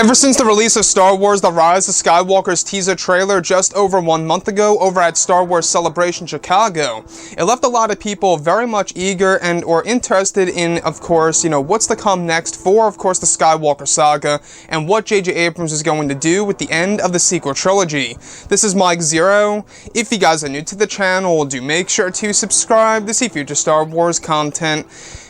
Ever since the release of Star Wars The Rise of Skywalker's teaser trailer just over 1 month ago over at Star Wars Celebration Chicago, it left a lot of people very much eager and or interested in, of course, what's to come next for, of course, the Skywalker saga and what J.J. Abrams is going to do with the end of the sequel trilogy. This is Mike Zero. If you guys are new to the channel, do make sure to subscribe to see future Star Wars content.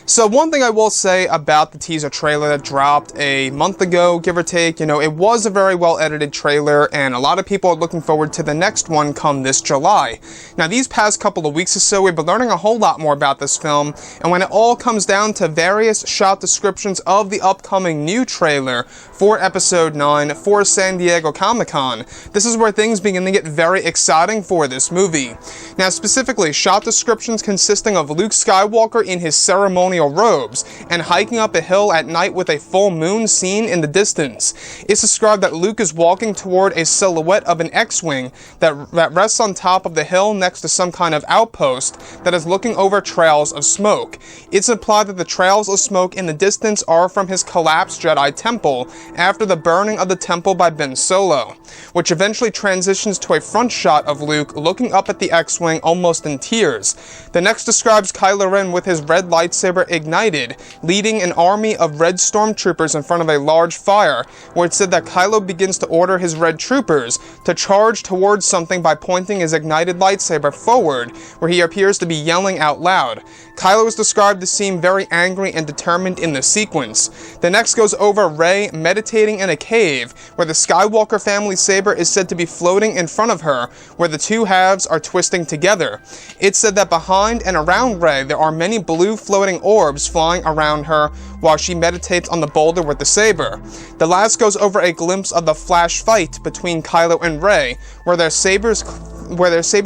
So one thing I will say about the teaser trailer that dropped a month ago, give or take, it was a very well edited trailer and a lot of people are looking forward to the next one come this July. Now these past couple of weeks or so, we've been learning a whole lot more about this film, and when it all comes down to various shot descriptions of the upcoming new trailer for Episode 9 for San Diego Comic-Con, this is where things begin to get very exciting for this movie. Now specifically, shot descriptions consisting of Luke Skywalker in his ceremonial robes and hiking up a hill at night with a full moon seen in the distance. It's described that Luke is walking toward a silhouette of an X-Wing that rests on top of the hill next to some kind of outpost that is looking over trails of smoke. It's implied that the trails of smoke in the distance are from his collapsed Jedi Temple after the burning of the temple by Ben Solo, which eventually transitions to a front shot of Luke looking up at the X-Wing almost in tears. The next describes Kylo Ren with his red lightsaber ignited, leading an army of red stormtroopers in front of a large fire, where it said that Kylo begins to order his red troopers to charge towards something by pointing his ignited lightsaber forward, where he appears to be yelling out loud. Kylo is described to seem very angry and determined in the sequence. The next goes over Rey meditating in a cave, where the Skywalker family saber is said to be floating in front of her, where the two halves are twisting together. It's said that behind and around Rey there are many blue floating orbs flying around her while she meditates on the boulder with the saber. The last goes over a glimpse of the flash fight between Kylo and Rey, where their sabers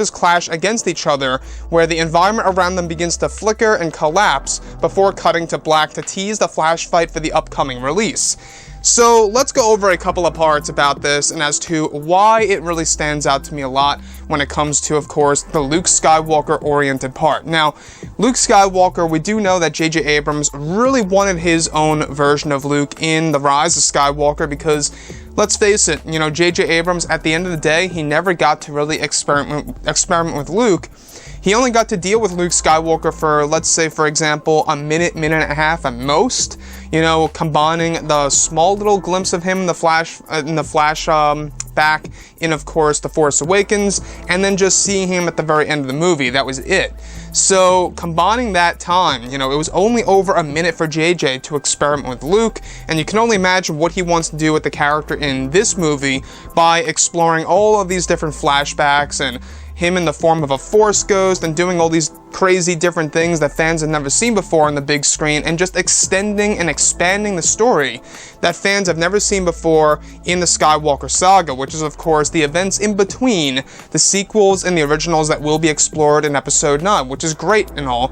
clash against each other, where the environment around them begins to flicker and collapse before cutting to black to tease the flash fight for the upcoming release. So let's go over a couple of parts about this and as to why it really stands out to me a lot when it comes to, of course, the Luke Skywalker oriented part. Now, Luke Skywalker, we do know that J.J. Abrams really wanted his own version of Luke in The Rise of Skywalker because, let's face it, J.J. Abrams, at the end of the day, he never got to really experiment with Luke. He only got to deal with Luke Skywalker for, let's say, for example, a minute and a half at most. Combining the small little glimpse of him in the flash back in, of course, The Force Awakens, and then just seeing him at the very end of the movie. That was it. So, combining that time, it was only over a minute for JJ to experiment with Luke, and you can only imagine what he wants to do with the character in this movie by exploring all of these different flashbacks and him in the form of a Force ghost and doing all these crazy different things that fans have never seen before on the big screen, and just extending and expanding the story that fans have never seen before in the Skywalker saga, which is, of course, the events in between the sequels and the originals that will be explored in Episode 9, which is great and all.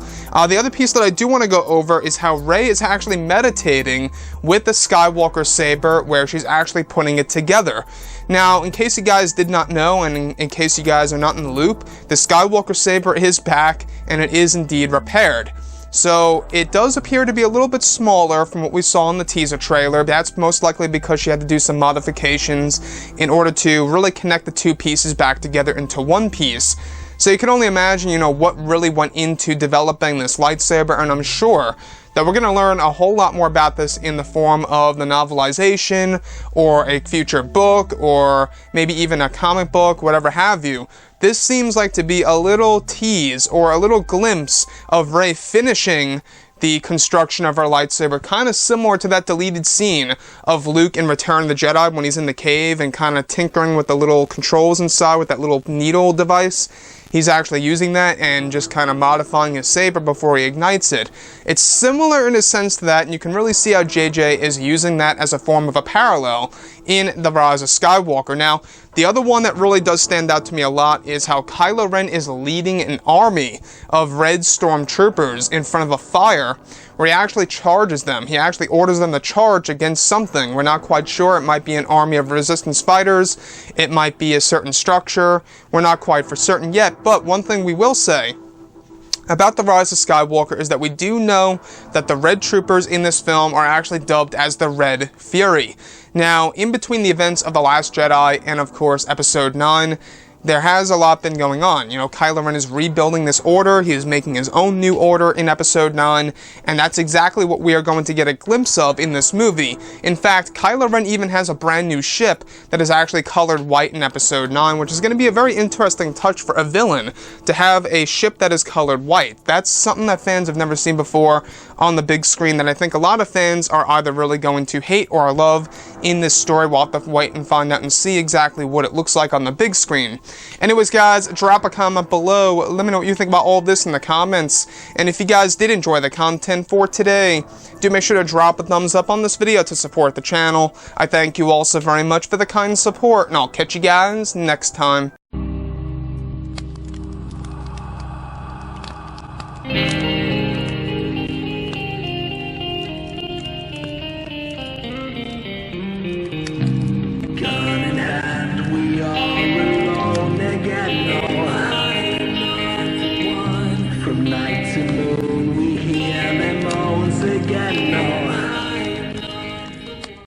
The other piece that I do want to go over is how Rey is actually meditating with the Skywalker saber, where she's actually putting it together. Now, in case you guys did not know, and in case you guys are not in the loop, the Skywalker saber is back, and it is indeed repaired. So, it does appear to be a little bit smaller from what we saw in the teaser trailer. That's most likely because she had to do some modifications in order to really connect the two pieces back together into one piece. So you can only imagine, what really went into developing this lightsaber, and I'm sure that we're going to learn a whole lot more about this in the form of the novelization, or a future book, or maybe even a comic book, whatever have you. This seems like to be a little tease, or a little glimpse of Rey finishing the construction of her lightsaber, kind of similar to that deleted scene of Luke in Return of the Jedi when he's in the cave and kind of tinkering with the little controls inside with that little needle device. He's actually using that and just kind of modifying his saber before he ignites it. It's similar in a sense to that, and you can really see how JJ is using that as a form of a parallel in The Rise of Skywalker. Now, the other one that really does stand out to me a lot is how Kylo Ren is leading an army of red stormtroopers in front of a fire, where he actually charges them. He actually orders them to charge against something. We're not quite sure. It might be an army of resistance fighters. It might be a certain structure. We're not quite for certain yet, but one thing we will say about the Rise of Skywalker is that we do know that the Red Troopers in this film are actually dubbed as the Red Fury. Now, in between the events of The Last Jedi and, of course, Episode 9, there has a lot been going on. You know, Kylo Ren is rebuilding this order, he is making his own new order in Episode 9, and that's exactly what we are going to get a glimpse of in this movie. In fact, Kylo Ren even has a brand new ship that is actually colored white in Episode 9, which is going to be a very interesting touch for a villain, to have a ship that is colored white. That's something that fans have never seen before on the big screen that I think a lot of fans are either really going to hate or love in this story. We'll have to wait and find out and see exactly what it looks like on the big screen. Anyways, guys, drop a comment below. Let me know what you think about all of this in the comments. And if you guys did enjoy the content for today, do make sure to drop a thumbs up on this video to support the channel. I thank you all so very much for the kind support, and I'll catch you guys next time. From night to morning.